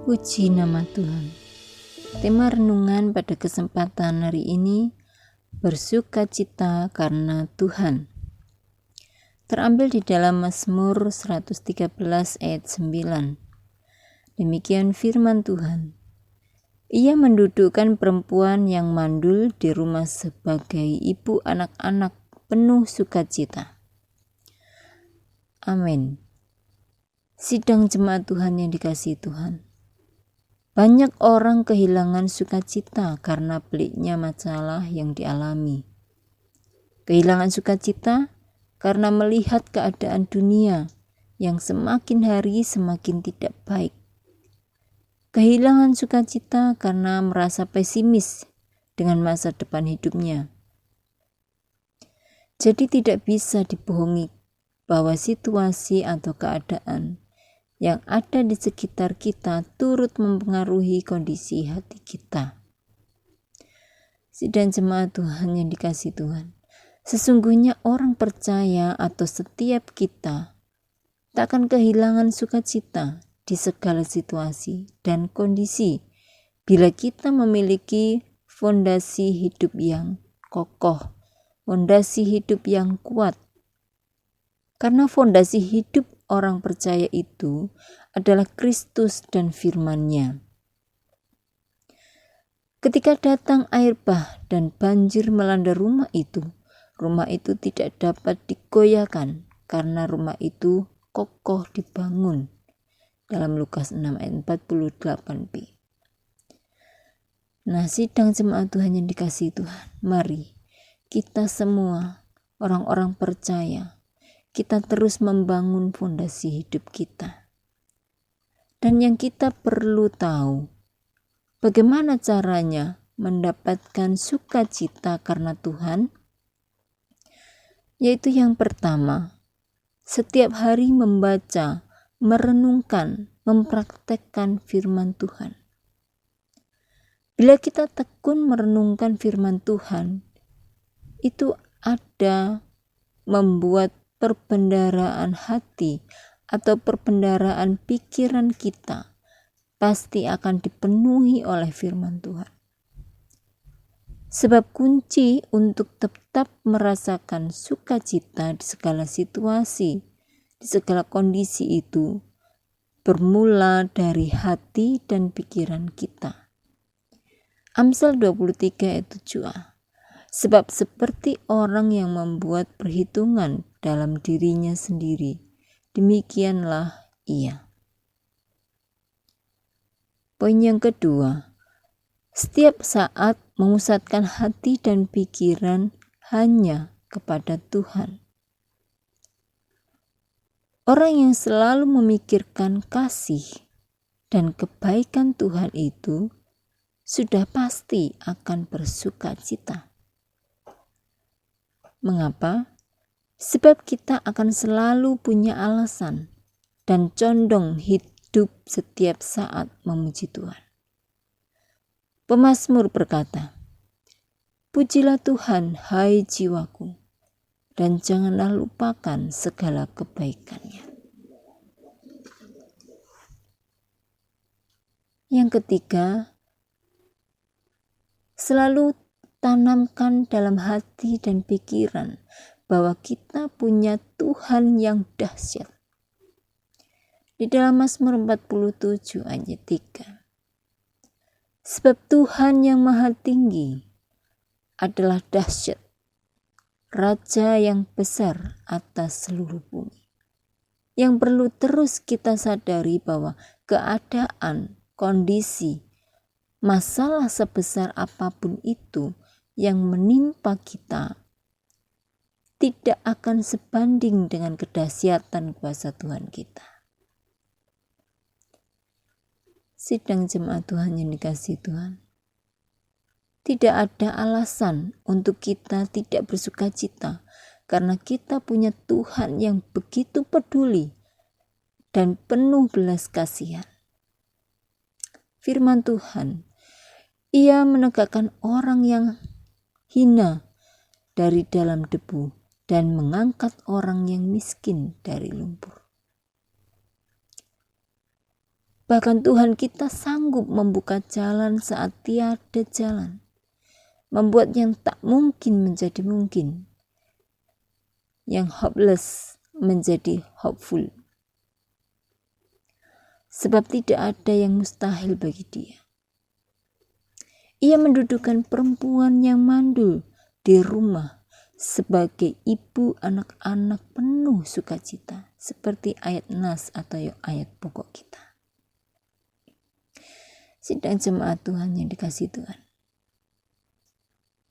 Puji nama Tuhan. Tema renungan pada kesempatan hari ini, bersukacita karena Tuhan. Terambil di dalam Mazmur 113 ayat 9. Demikian firman Tuhan. Ia mendudukkan perempuan yang mandul di rumah sebagai ibu anak-anak penuh sukacita. Amin. Sidang jemaat Tuhan yang dikasihi Tuhan. Banyak orang kehilangan sukacita karena peliknya masalah yang dialami. Kehilangan sukacita karena melihat keadaan dunia yang semakin hari semakin tidak baik. Kehilangan sukacita karena merasa pesimis dengan masa depan hidupnya. Jadi tidak bisa dibohongi bahwa situasi atau keadaan yang ada di sekitar kita turut mempengaruhi kondisi hati kita. Sidang jemaat Tuhan yang dikasihi Tuhan, sesungguhnya orang percaya atau setiap kita tak akan kehilangan sukacita di segala situasi dan kondisi bila kita memiliki fondasi hidup yang kokoh, fondasi hidup yang kuat. Karena fondasi hidup orang percaya itu adalah Kristus dan firman-Nya. Ketika datang air bah dan banjir melanda rumah itu tidak dapat digoyahkan karena rumah itu kokoh dibangun. Dalam Lukas 6 ayat 48b. Nah, sidang jemaat Tuhan yang dikasihi Tuhan, mari kita semua orang-orang percaya kita terus membangun fondasi hidup kita. Dan yang kita perlu tahu, bagaimana caranya mendapatkan sukacita karena Tuhan? Yaitu yang pertama, setiap hari membaca, merenungkan, mempraktekkan firman Tuhan. Bila kita tekun merenungkan firman Tuhan, itu ada membuat perbendaharaan hati atau perbendaharaan pikiran kita pasti akan dipenuhi oleh firman Tuhan. Sebab kunci untuk tetap merasakan sukacita di segala situasi, di segala kondisi itu bermula dari hati dan pikiran kita. Amsal 23 ayat 7a. Sebab seperti orang yang membuat perhitungan dalam dirinya sendiri, demikianlah ia. Poin yang kedua, setiap saat memusatkan hati dan pikiran hanya kepada Tuhan. Orang yang selalu memikirkan kasih dan kebaikan Tuhan itu sudah pasti akan bersukacita. Mengapa? Sebab kita akan selalu punya alasan dan condong hidup setiap saat memuji Tuhan. Pemazmur berkata, "Pujilah Tuhan, hai jiwaku, dan janganlah lupakan segala kebaikan-Nya." Yang ketiga, selalu tanamkan dalam hati dan pikiran bahwa kita punya Tuhan yang dahsyat. Di dalam Mazmur 47 ayat 3. Sebab Tuhan yang maha tinggi adalah dahsyat, Raja yang besar atas seluruh bumi. Yang perlu terus kita sadari bahwa keadaan, kondisi, masalah sebesar apapun itu yang menimpa kita tidak akan sebanding dengan kedahsyatan kuasa Tuhan kita. Sidang jemaat Tuhan yang dikasihi Tuhan, tidak ada alasan untuk kita tidak bersukacita karena kita punya Tuhan yang begitu peduli dan penuh belas kasihan. Firman Tuhan, Ia menegakkan orang yang hina dari dalam debu dan mengangkat orang yang miskin dari lumpur. Bahkan Tuhan kita sanggup membuka jalan saat tiada jalan, membuat yang tak mungkin menjadi mungkin, yang hopeless menjadi hopeful. Sebab tidak ada yang mustahil bagi Dia. Ia mendudukan perempuan yang mandul di rumah sebagai ibu anak-anak penuh sukacita, seperti ayat nas atau ayat pokok kita. Sidang jemaat Tuhan yang dikasihi Tuhan,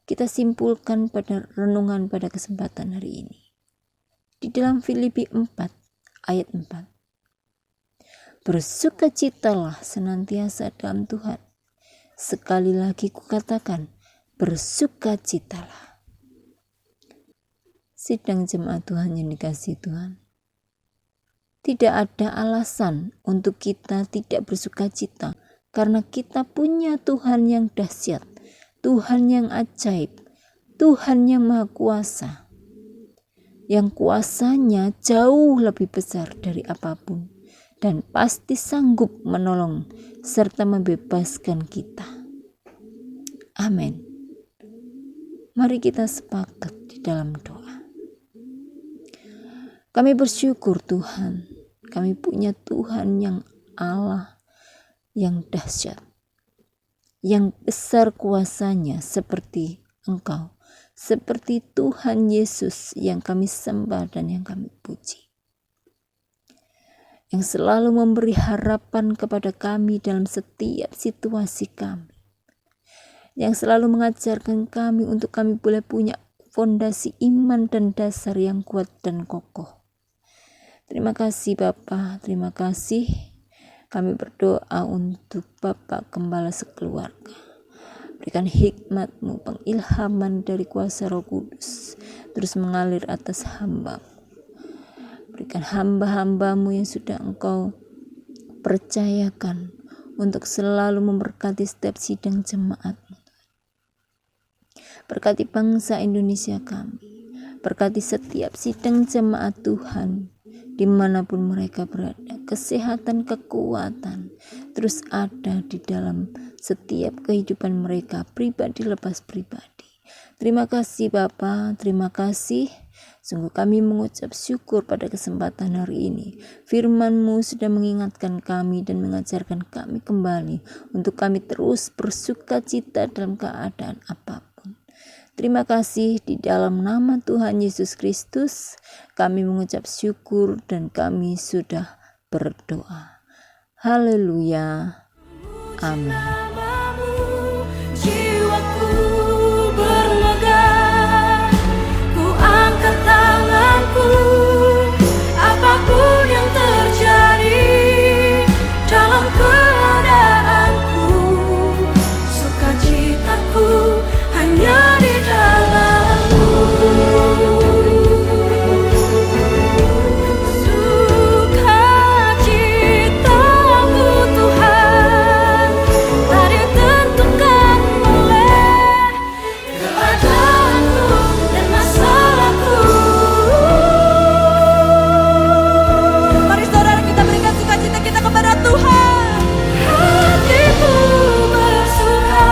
kita simpulkan pada renungan pada kesempatan hari ini di dalam Filipi 4 ayat 4. Bersukacitalah senantiasa dalam Tuhan. Sekali lagi kukatakan, bersukacitalah. Sidang jemaat Tuhan yang dikasihi Tuhan, tidak ada alasan untuk kita tidak bersukacita, karena kita punya Tuhan yang dahsyat, Tuhan yang ajaib, Tuhan yang maha kuasa, yang kuasanya jauh lebih besar dari apapun, dan pasti sanggup menolong serta membebaskan kita. Amin. Mari kita sepakat di dalam doa. Kami bersyukur Tuhan, kami punya Tuhan yang Allah yang dahsyat, yang besar kuasanya seperti Engkau, seperti Tuhan Yesus yang kami sembah dan yang kami puji, yang selalu memberi harapan kepada kami dalam setiap situasi kami, yang selalu mengajarkan kami untuk kami boleh punya fondasi iman dan dasar yang kuat dan kokoh. Terima kasih Bapa, terima kasih. Kami berdoa untuk Bapak Gembala sekeluarga. Berikan hikmat-Mu, pengilhaman dari kuasa Roh Kudus terus mengalir atas hamba. Berikan hamba-hamba-Mu yang sudah Engkau percayakan untuk selalu memberkati setiap sidang jemaat-Mu. Berkati bangsa Indonesia kami. Berkati setiap sidang jemaat Tuhan dimanapun mereka berada. Kesehatan, kekuatan terus ada di dalam setiap kehidupan mereka, pribadi lepas pribadi. Terima kasih Bapa, terima kasih. Sungguh kami mengucap syukur pada kesempatan hari ini. Firman-Mu sudah mengingatkan kami dan mengajarkan kami kembali untuk kami terus bersukacita dalam keadaan apapun. Terima kasih, di dalam nama Tuhan Yesus Kristus kami mengucap syukur dan kami sudah berdoa. Haleluya. Amin. Jiwaku bermegah, ku angkat tanganku, apapun yang terjadi dalam keadaanku, sukacitaku hanya di dalam-Mu. Sukacitaku Tuhan tak ditentukan oleh keadaanku dan masalahku. Mari saudara kita berikan sukacita kita kepada Tuhan. Hatiku bersuka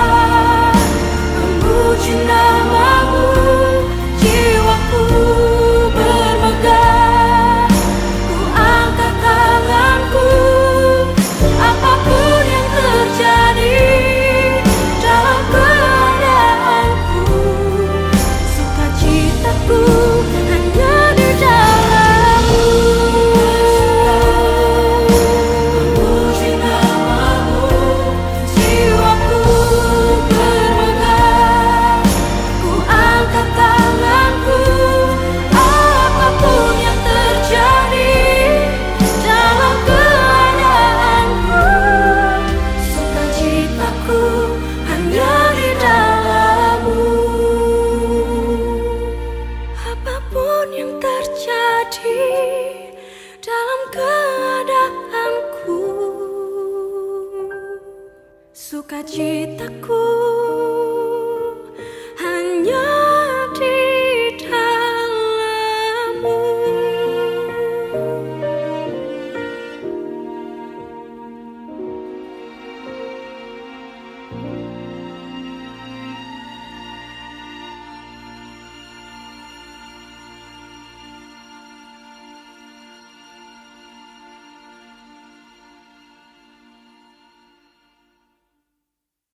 memuji nama-Mu, jiwaku bermegah, ku angkat tanganku, apapun yang terjadi dalam keadaanku, sukacitaku hanya di dalam-Mu. Memuji nama-Mu, jiwaku bermegah, ku angkat tanganku, apapun yang terjadi dalam keadaanku, sukacitaku hanya di dalam-Mu. Apapun yang terjadi dalam keadaanku, sukacitaku